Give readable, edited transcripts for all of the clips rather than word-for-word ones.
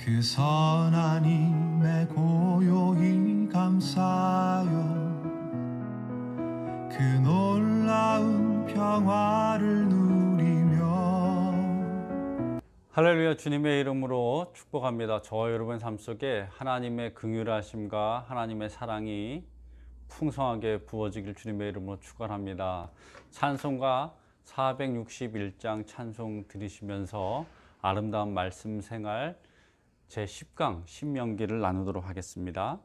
그 선하님의 고요히 감사하여 그 놀라운 평화를 누리며. 할렐루야. 주님의 이름으로 축복합니다. 저와 여러분 삶 속에 하나님의 긍휼하심과 하나님의 사랑이 풍성하게 부어지길 주님의 이름으로 축원합니다. 찬송가 461장 찬송 들으시면서 아름다운 말씀 생활 제10강 신명기를 나누도록 하겠습니다.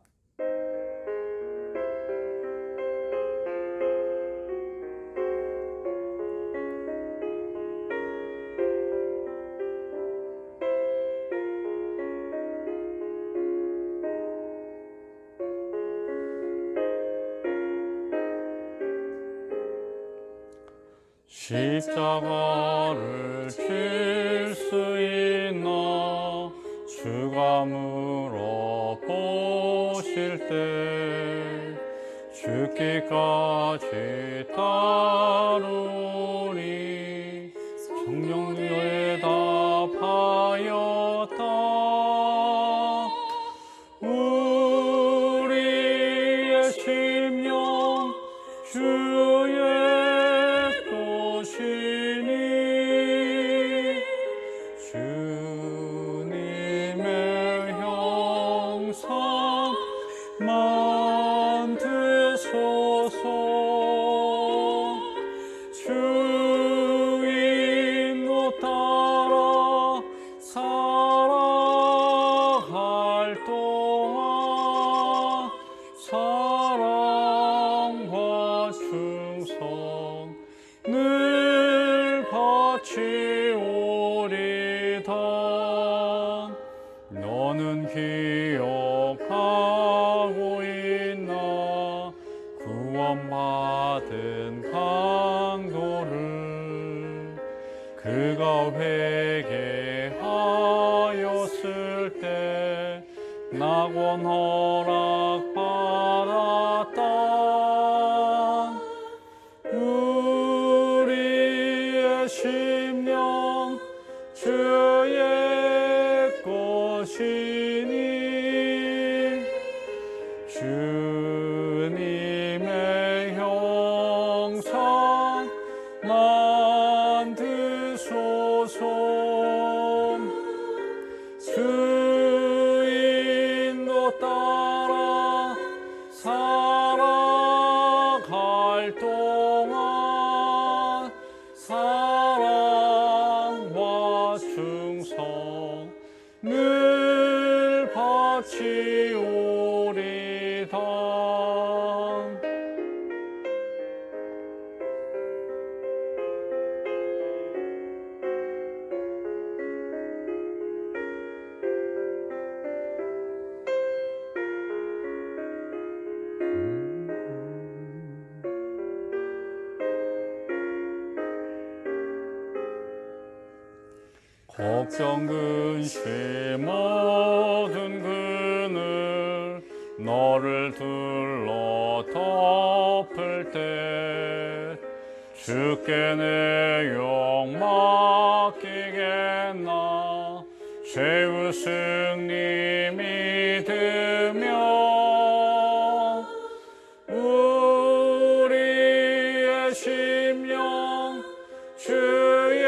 십자가를 칠 수 있나 주가 물어보실 때 죽기까지 따르니 성령 대답하였다. 우리의 심령 주의 주님의 형상 만드소서. 주인도 따라 살아갈 동안 사랑과 충성 늘 바치오리다. 너는 기억하고 있나 구원받은 강도를 그가 회개하였을 때 낙원 허락받았다. 우리의 심령 주의 것이니 주님의 형상 만드소서. 주인도 따라 살아갈 동안 사랑과 충성 늘 바치오리다. 걱정 근심 모든 그늘 너를 둘러 덮을 때 주께 내 영 맡기겠나 최후 승리 믿으며 우리의 심령 주의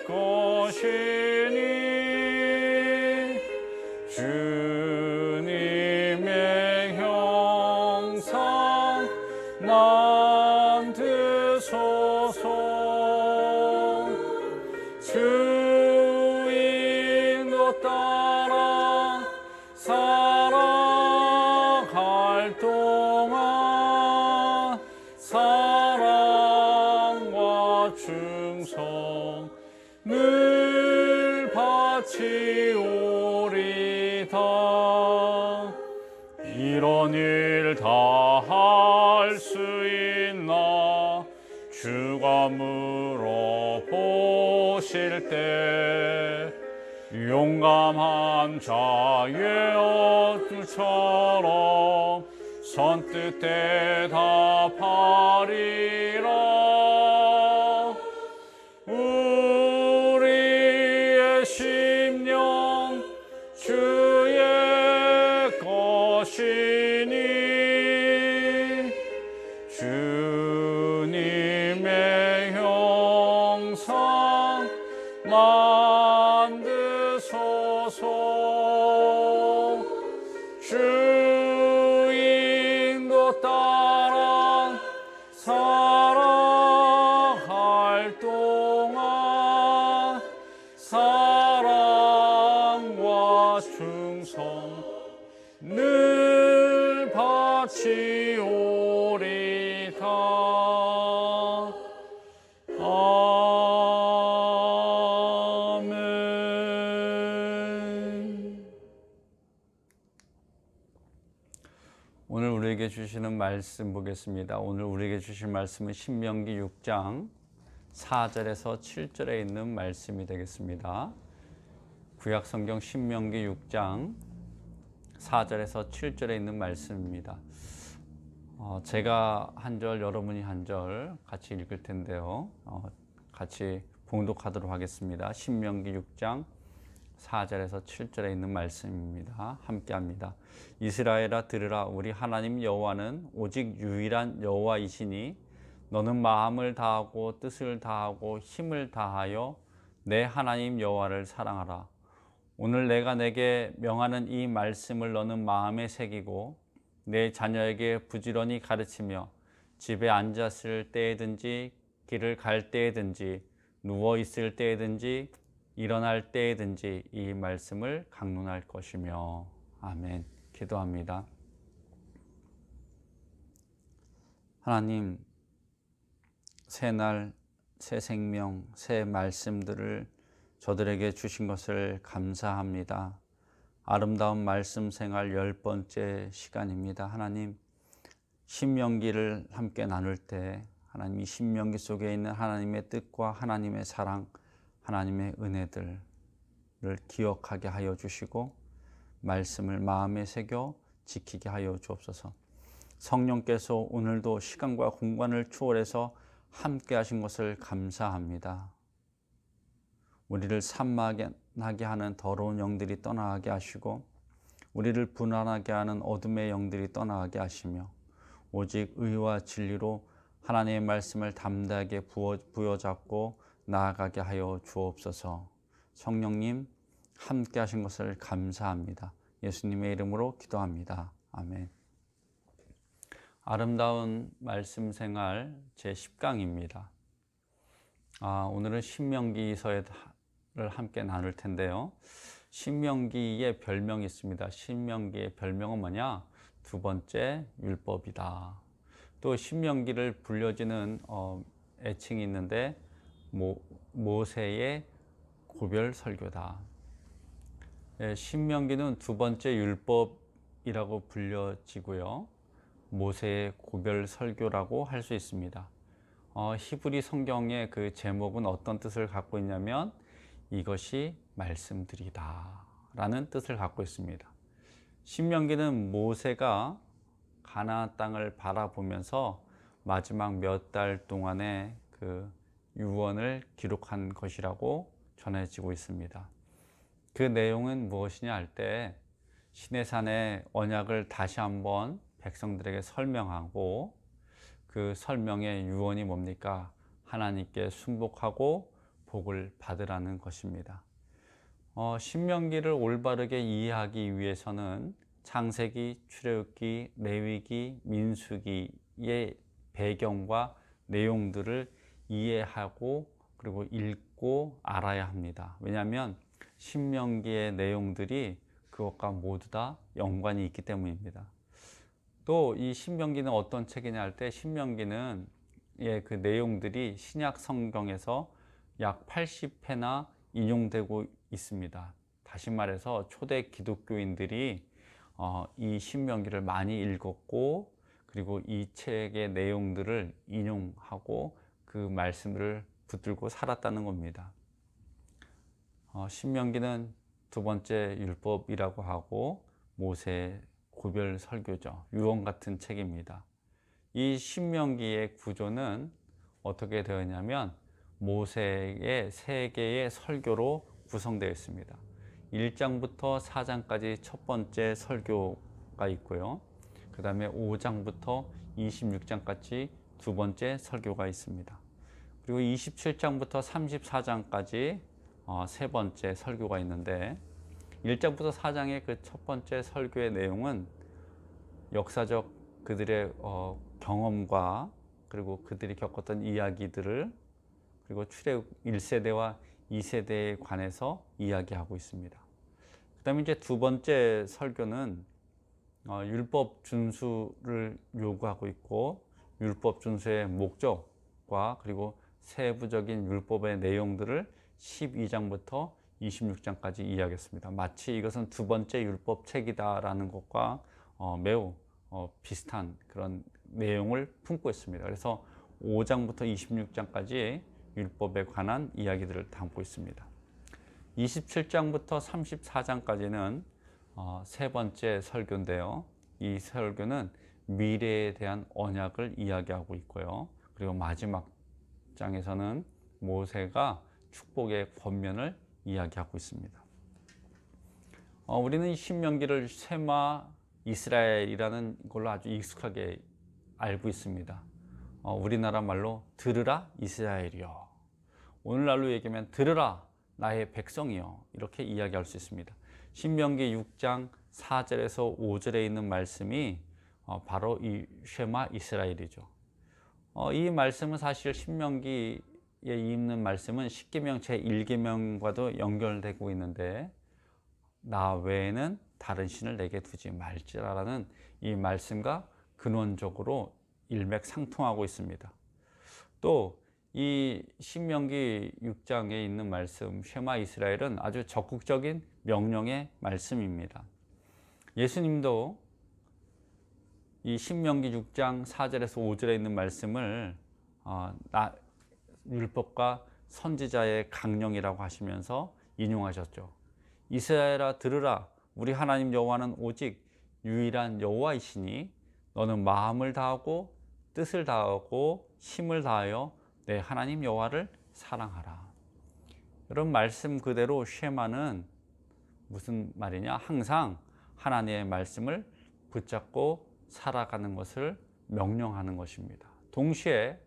것이니 주님의 형상 만드소서. 주인도 따라 살아갈 동안 사랑과 충성 늘 바치오리다. 이런 일 다 할 수 있나 주가 물어보실 때 용감한 자의 어투처럼 선뜻 대답하리라. 우리의 심령 충성 늘 바치오리다. 아멘. 오늘 우리에게 주시는 말씀 보겠습니다. 오늘 우리에게 주실 말씀은 신명기 6장 4절에서 7절에 있는 말씀이 되겠습니다. 구약 성경 신명기 6장 4절에서 7절에 있는 말씀입니다. 제가 한 절, 여러분이 한 절 같이 읽을 텐데요. 같이 봉독하도록 하겠습니다. 신명기 6장 4절에서 7절에 있는 말씀입니다. 함께 합니다. 이스라엘아 들으라. 우리 하나님 여호와는 오직 유일한 여호와이시니 너는 마음을 다하고 뜻을 다하고 힘을 다하여 내 하나님 여호와를 사랑하라. 오늘 내가 내게 명하는 이 말씀을 너는 마음에 새기고 내 자녀에게 부지런히 가르치며 집에 앉았을 때에든지 길을 갈 때에든지 누워 있을 때에든지 일어날 때에든지 이 말씀을 강론할 것이며. 아멘. 기도합니다. 하나님, 새 날, 새 생명, 새 말씀들을 저들에게 주신 것을 감사합니다. 아름다운 말씀 생활 10번째 시간입니다. 하나님, 신명기를 함께 나눌 때 하나님, 이 신명기 속에 있는 하나님의 뜻과 하나님의 사랑, 하나님의 은혜들을 기억하게 하여 주시고 말씀을 마음에 새겨 지키게 하여 주옵소서. 성령께서 오늘도 시간과 공간을 초월해서 함께 하신 것을 감사합니다. 우리를 산만하게 하는 더러운 영들이 떠나게 하시고 우리를 분한하게 하는 어둠의 영들이 떠나게 하시며 오직 의와 진리로 하나님의 말씀을 담대하게 부여잡고 나아가게 하여 주옵소서. 성령님 함께 하신 것을 감사합니다. 예수님의 이름으로 기도합니다. 아멘. 아름다운 말씀 생활 제10강입니다. 오늘은 신명기서를 함께 나눌 텐데요. 신명기의 별명이 있습니다. 신명기의 별명은 뭐냐? 두 번째 율법이다. 또 신명기를 불려지는 애칭이 있는데 모세의 고별 설교다. 신명기는 두 번째 율법이라고 불려지고요. 모세의 고별 설교라고 할 수 있습니다. 히브리 성경의 그 제목은 어떤 뜻을 갖고 있냐면 이것이 말씀들이다 라는 뜻을 갖고 있습니다. 신명기는 모세가 가나안 땅을 바라보면서 마지막 몇 달 동안의 그 유언을 기록한 것이라고 전해지고 있습니다. 그 내용은 무엇이냐 할 때 시내산의 언약을 다시 한번 백성들에게 설명하고 그 설명의 유언이 뭡니까? 하나님께 순복하고 복을 받으라는 것입니다. 신명기를 올바르게 이해하기 위해서는 창세기, 출애굽기, 레위기, 민수기의 배경과 내용들을 이해하고 그리고 읽고 알아야 합니다. 왜냐하면 신명기의 내용들이 그것과 모두 다 연관이 있기 때문입니다. 또 이 신명기는 어떤 책이냐 할 때 신명기는 그 내용들이 신약 성경에서 약 80회나 인용되고 있습니다. 다시 말해서 초대 기독교인들이 이 신명기를 많이 읽었고 그리고 이 책의 내용들을 인용하고 그 말씀을 붙들고 살았다는 겁니다. 신명기는 두 번째 율법이라고 하고 모세의 고별 설교죠. 유언 같은 책입니다. 이 신명기의 구조는 어떻게 되었냐면 모세의 세 개의 설교로 구성되어 있습니다. 1장부터 4장까지 첫 번째 설교가 있고요. 그 다음에 5장부터 26장까지 두 번째 설교가 있습니다. 그리고 27장부터 34장까지 세 번째 설교가 있는데 1장부터 4장의 그 첫 번째 설교의 내용은 역사적 그들의 경험과 그리고 그들이 겪었던 이야기들을 그리고 출애굽 1세대와 2세대에 관해서 이야기하고 있습니다. 그 그다음에 이제 두 번째 설교는 율법 준수를 요구하고 있고 율법 준수의 목적과 그리고 세부적인 율법의 내용들을 12장부터 26장까지 이야기했습니다. 마치 이것은 두 번째 율법 책이다라는 것과 매우 비슷한 그런 내용을 품고 있습니다. 그래서 5장부터 26장까지 율법에 관한 이야기들을 담고 있습니다. 27장부터 34장까지는 세 번째 설교인데요. 이 설교는 미래에 대한 언약을 이야기하고 있고요. 그리고 마지막 장에서는 모세가 축복의 권면을 이야기하고 있습니다. 우리는 이 신명기를 쉐마 이스라엘이라는 걸로 아주 익숙하게 알고 있습니다. 우리나라 말로 들으라 이스라엘이여, 오늘날로 얘기하면 들으라 나의 백성이여, 이렇게 이야기할 수 있습니다. 신명기 6장 4절에서 5절에 있는 말씀이 바로 이 쉐마 이스라엘이죠. 이 말씀은 사실 신명기에 있는 말씀은 십계명 제1계명과도 연결되고 있는데, 나 외에는 다른 신을 내게 두지 말지라라는 이 말씀과 근원적으로 일맥상통하고 있습니다. 또 이 신명기 6장에 있는 말씀 쉐마 이스라엘은 아주 적극적인 명령의 말씀입니다. 예수님도 이 신명기 6장 4절에서 5절에 있는 말씀을 율법과 선지자의 강령이라고 하시면서 인용하셨죠. 이스라엘아 들으라, 우리 하나님 여호와는 오직 유일한 여호와이시니 너는 마음을 다하고 뜻을 다하고 힘을 다하여 내 하나님 여호와를 사랑하라. 이런 말씀 그대로 쉐마는 무슨 말이냐? 항상 하나님의 말씀을 붙잡고 살아가는 것을 명령하는 것입니다. 동시에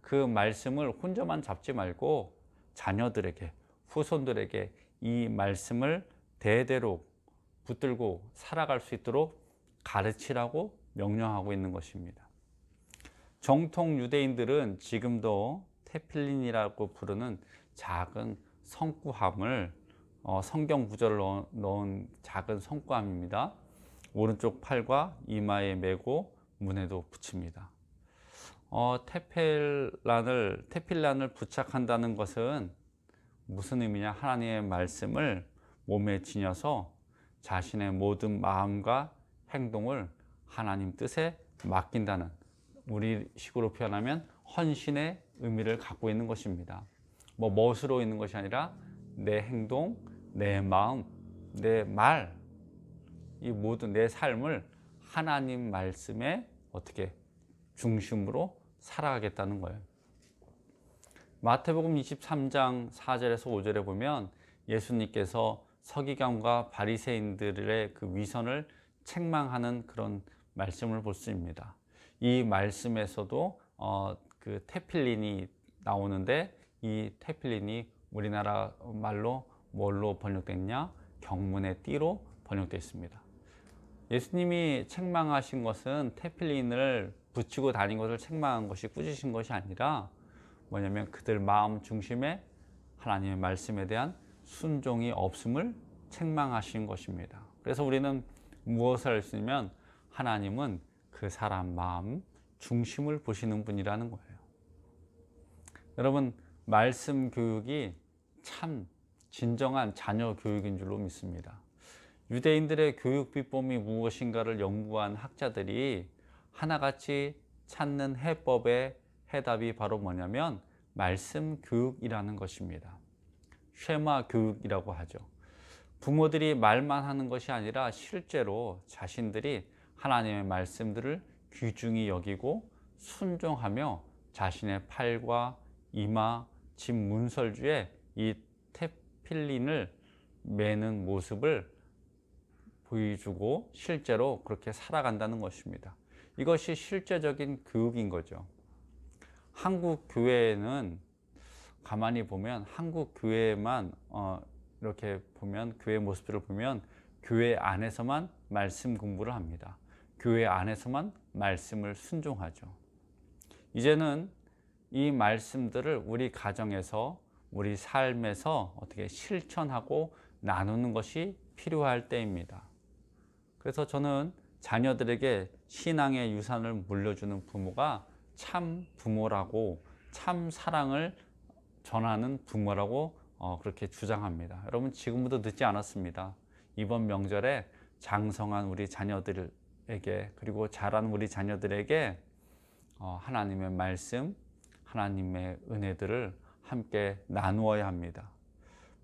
그 말씀을 혼자만 잡지 말고 자녀들에게, 후손들에게 이 말씀을 대대로 붙들고 살아갈 수 있도록 가르치라고 명령하고 있는 것입니다. 정통 유대인들은 지금도 테필린이라고 부르는 작은 성구함을 성경 구절을 넣은 작은 성구함입니다. 오른쪽 팔과 이마에 메고 문에도 붙입니다. 테필란을 부착한다는 것은 무슨 의미냐? 하나님의 말씀을 몸에 지녀서 자신의 모든 마음과 행동을 하나님 뜻에 맡긴다는, 우리식으로 표현하면 헌신의 의미를 갖고 있는 것입니다. 멋으로 있는 것이 아니라 내 행동, 내 마음, 내 말, 이 모든 내 삶을 하나님 말씀에 어떻게 중심으로 살아가겠다는 거예요. 마태복음 23장 4절에서 5절에 보면 예수님께서 서기관과 바리새인들의 그 위선을 책망하는 그런 말씀을 볼 수 있습니다. 이 말씀에서도 그 테필린이 나오는데, 이 테필린이 우리나라 말로 뭘로 번역됐냐? 경문의 띠로 번역되어 있습니다. 예수님이 책망하신 것은 테필린을 붙이고 다닌 것을 책망한 것이, 꾸짖으신 것이 아니라 뭐냐면 그들 마음 중심에 하나님의 말씀에 대한 순종이 없음을 책망하신 것입니다. 그래서 우리는 무엇을 할 수 있냐면 하나님은 그 사람 마음 중심을 보시는 분이라는 거예요. 여러분, 말씀 교육이 참 진정한 자녀 교육인 줄로 믿습니다. 유대인들의 교육 비법이 무엇인가를 연구한 학자들이 하나같이 찾는 해법의 해답이 바로 뭐냐면 말씀 교육이라는 것입니다. 쉐마 교육이라고 하죠. 부모들이 말만 하는 것이 아니라 실제로 자신들이 하나님의 말씀들을 귀중히 여기고 순종하며 자신의 팔과 이마, 집 문설주에 이 테필린을 매는 모습을 보여주고 실제로 그렇게 살아간다는 것입니다. 이것이 실제적인 교육인 거죠. 한국 교회는 가만히 보면, 한국 교회만 이렇게 보면, 교회 모습들을 보면 교회 안에서만 말씀 공부를 합니다. 교회 안에서만 말씀을 순종하죠. 이제는 이 말씀들을 우리 가정에서, 우리 삶에서 어떻게 실천하고 나누는 것이 필요할 때입니다. 그래서 저는 자녀들에게 신앙의 유산을 물려주는 부모가 참 부모라고, 참 사랑을 전하는 부모라고 그렇게 주장합니다. 여러분, 지금부터 늦지 않았습니다. 이번 명절에 장성한 우리 자녀들에게, 그리고 자란 우리 자녀들에게 하나님의 말씀, 하나님의 은혜들을 함께 나누어야 합니다.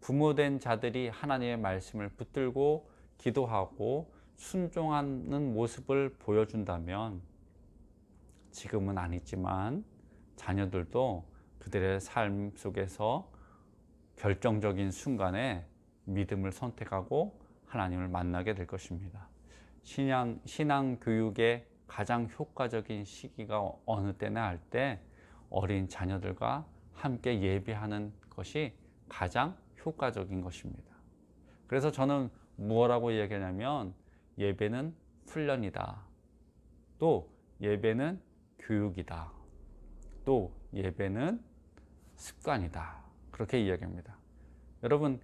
부모된 자들이 하나님의 말씀을 붙들고 기도하고 순종하는 모습을 보여준다면, 지금은 아니지만 자녀들도 그들의 삶 속에서 결정적인 순간에 믿음을 선택하고 하나님을 만나게 될 것입니다. 신앙 교육의 가장 효과적인 시기가 어느 때나 할 때 어린 자녀들과 함께 예배하는 것이 가장 효과적인 것입니다. 그래서 저는 뭐라고 이야기하냐면, 예배는 훈련이다. 또 예배는 교육이다. 또 예배는 습관이다. 그렇게 이야기합니다. 여러분,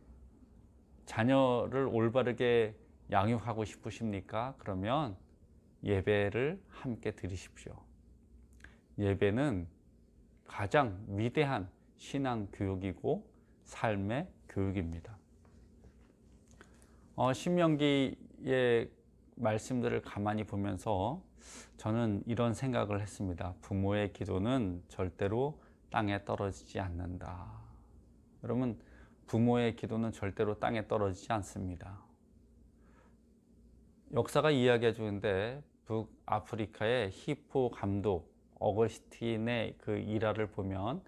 자녀를 올바르게 양육하고 싶으십니까? 그러면 예배를 함께 드리십시오. 예배는 가장 위대한 신앙 교육이고 삶의 교육입니다. 신명기의 말씀들을 가만히 보면서 저는 이런 생각을 했습니다. 부모의 기도는 절대로 땅에 떨어지지 않는다. 여러분, 부모의 기도는 절대로 땅에 떨어지지 않습니다. 역사가 이야기해 주는데, 북아프리카의 히포 감독 어거스틴의 그 일화를 보면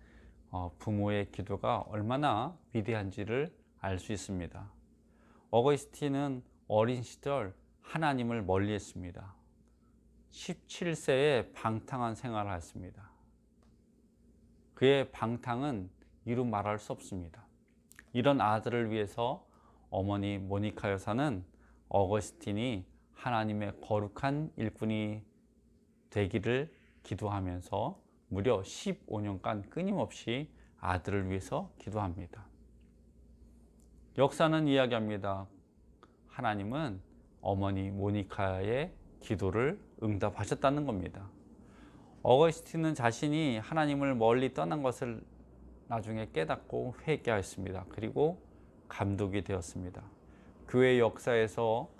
부모의 기도가 얼마나 위대한지를 알 수 있습니다. 어거스틴은 어린 시절 하나님을 멀리했습니다. 17세에 방탕한 생활을 했습니다. 그의 방탕은 이루 말할 수 없습니다. 이런 아들을 위해서 어머니 모니카 여사는 어거스틴이 하나님의 거룩한 일꾼이 되기를 기도하면서 무려 15년간 끊임없이 아들을 위해서 기도합니다. 역사는 이야기합니다. 하나님은 어머니 모니카의 기도를 응답하셨다는 겁니다. 어거스틴은 자신이 하나님을 멀리 떠난 것을 나중에 깨닫고 회개하였습니다. 그리고 감독이 되었습니다. 교회 역사에서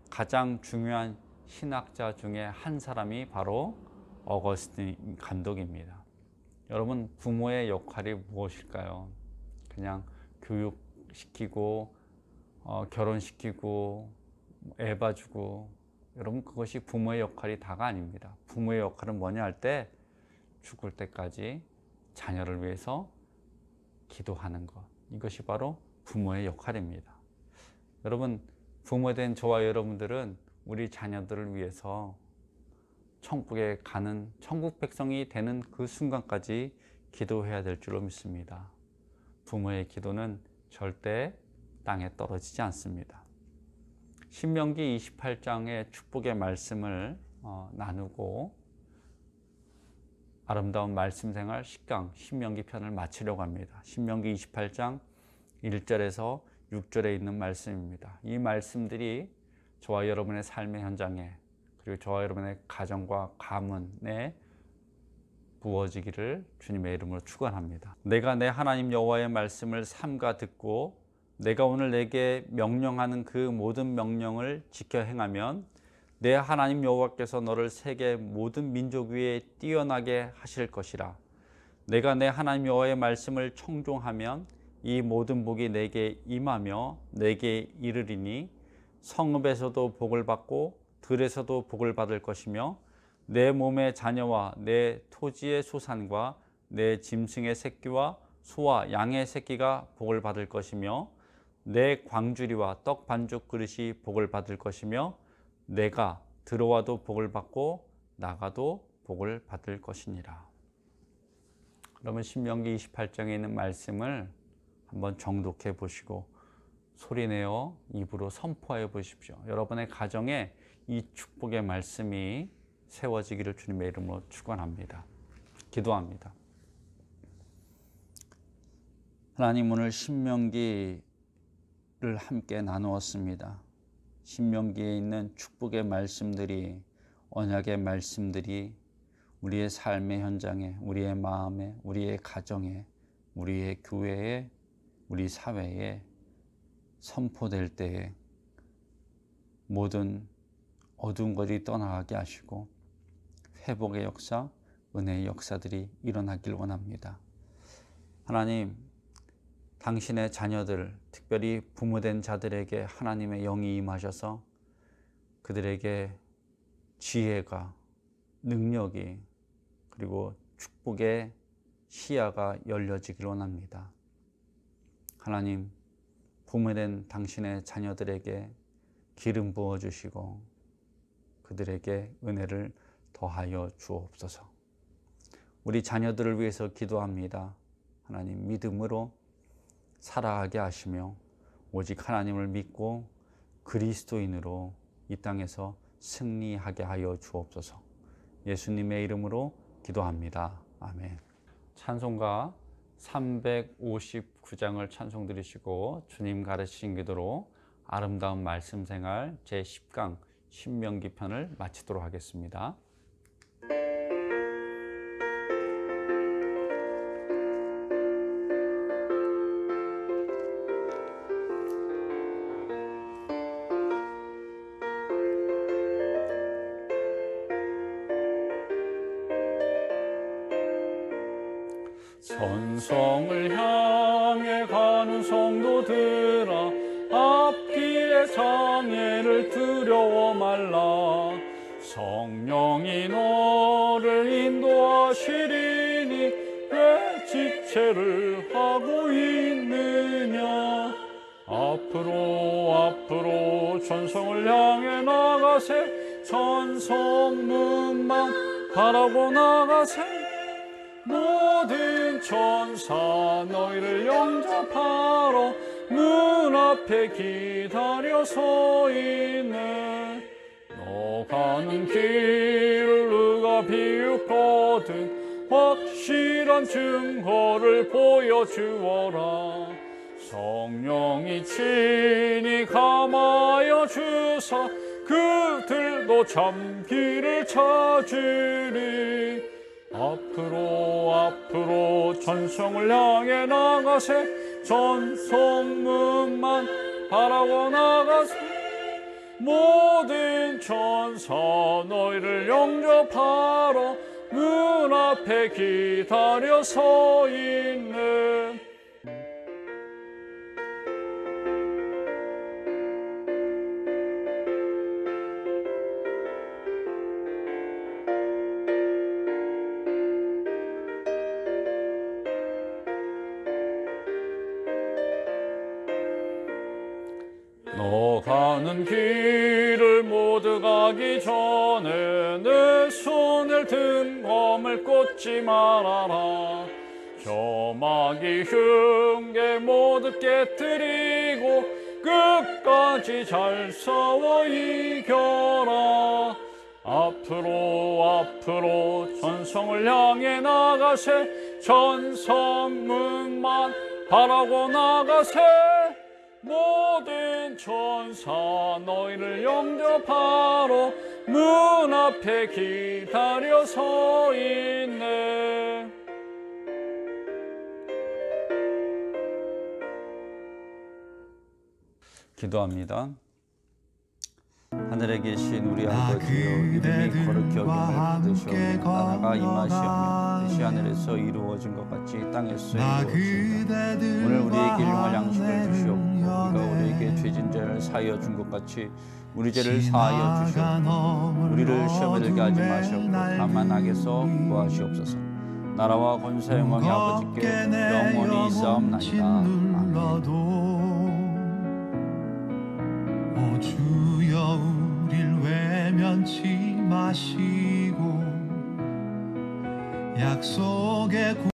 가장 중요한 신학자 중에 한 사람이 바로 어거스틴 감독입니다. 여러분, 부모의 역할이 무엇일까요? 그냥 교육시키고 결혼시키고 애 봐주고, 여러분, 그것이 부모의 역할이 다가 아닙니다. 부모의 역할은 뭐냐 할 때, 죽을 때까지 자녀를 위해서 기도하는 것, 이것이 바로 부모의 역할입니다. 여러분, 부모된 저와 여러분들은 우리 자녀들을 위해서 천국에 가는 천국 백성이 되는 그 순간까지 기도해야 될 줄로 믿습니다. 부모의 기도는 절대 땅에 떨어지지 않습니다. 신명기 28장의 축복의 말씀을 나누고 아름다운 말씀 생활 10강 신명기 편을 마치려고 합니다. 신명기 28장 1절에서 6절에 있는 말씀입니다. 이 말씀들이 저와 여러분의 삶의 현장에, 그리고 저와 여러분의 가정과 가문에 부어지기를 주님의 이름으로 축원합니다. 내가 내 하나님 여호와의 말씀을 삼가 듣고 내가 오늘 내게 명령하는 그 모든 명령을 지켜 행하면 내 하나님 여호와께서 너를 세계 모든 민족 위에 뛰어나게 하실 것이라. 내가 내 하나님 여호와의 말씀을 청종하면 이 모든 복이 내게 임하며 내게 이르리니 성읍에서도 복을 받고 들에서도 복을 받을 것이며 내 몸의 자녀와 내 토지의 소산과 내 짐승의 새끼와 소와 양의 새끼가 복을 받을 것이며 내 광주리와 떡 반죽 그릇이 복을 받을 것이며 내가 들어와도 복을 받고 나가도 복을 받을 것이니라. 그러면 신명기 28장에 있는 말씀을 한번 정독해 보시고 소리내어 입으로 선포하여 보십시오. 여러분의 가정에 이 축복의 말씀이 세워지기를 주님의 이름으로 축원합니다. 기도합니다. 하나님, 오늘 신명기를 함께 나누었습니다. 신명기에 있는 축복의 말씀들이, 언약의 말씀들이 우리의 삶의 현장에, 우리의 마음에, 우리의 가정에, 우리의 교회에, 우리 사회에 선포될 때에 모든 어두운 것이 떠나가게 하시고 회복의 역사, 은혜의 역사들이 일어나길 원합니다. 하나님, 당신의 자녀들, 특별히 부모된 자들에게 하나님의 영이 임하셔서 그들에게 지혜가, 능력이, 그리고 축복의 시야가 열려지길 원합니다. 하나님, 부모된 당신의 자녀들에게 기름 부어주시고 그들에게 은혜를 더하여 주옵소서. 우리 자녀들을 위해서 기도합니다. 하나님, 믿음으로 살아가게 하시며 오직 하나님을 믿고 그리스도인으로 이 땅에서 승리하게 하여 주옵소서. 예수님의 이름으로 기도합니다. 아멘. 찬송가 359장을 찬송 드리시고 주님 가르치신 기도로 아름다운 말씀 생활 제10강 신명기 편을 마치도록 하겠습니다. 천성을 향해 가는 성도들아, 앞길의 장애를 두려워 말라. 성령이 너를 인도하시리니 왜 지체를 하고 있느냐. 앞으로 천성을 향해 나가세. 천성문만 바라고 나가세. 모든 천사 너희를 영접하러 문 앞에 기다려 서 있네. 너 가는 길을 누가 비웃거든 확실한 증거를 보여주어라. 성령이 친히 감하여 주사 그들도 참 길을 찾으리. 앞으로 천성을 향해 나가세. 천성문만 바라고 나가세. 모든 천사 너희를 영접하러 문 앞에 기다려 서 있네. 너 가는 길을 모두 가기 전에 내 손을 든 검을 꽂지 말아라. 혐악이 흉계 모두 깨뜨리고 끝까지 잘 싸워 이겨라. 앞으로 천성을 향해 나가세. 천성문만 바라고 나가세. 모든 천사 너희를 영접하러 문 앞에 기다려 서 있네. 기도합니다. 하늘에 계신 우리 아버지여, 이름이 거룩히 여김을 받으시오며 나라가 임하시오며 뜻이 하늘에서 이루어진 것 같이 땅에서 이루어진다. 오늘 우리에게 일용할 양식을 주시옵고 우리가 우리에게 죄진 죄를 사하여 준 것 같이 우리 죄를 사하여 주시옵고 우리를 시험에 들게 하지 마시옵고 다만 악에서 구하시옵소서. 나라와 권세 영광이 아버지께 영원히 있사옵나이다. 아멘. 주여 우릴 외면치 마시고 약속의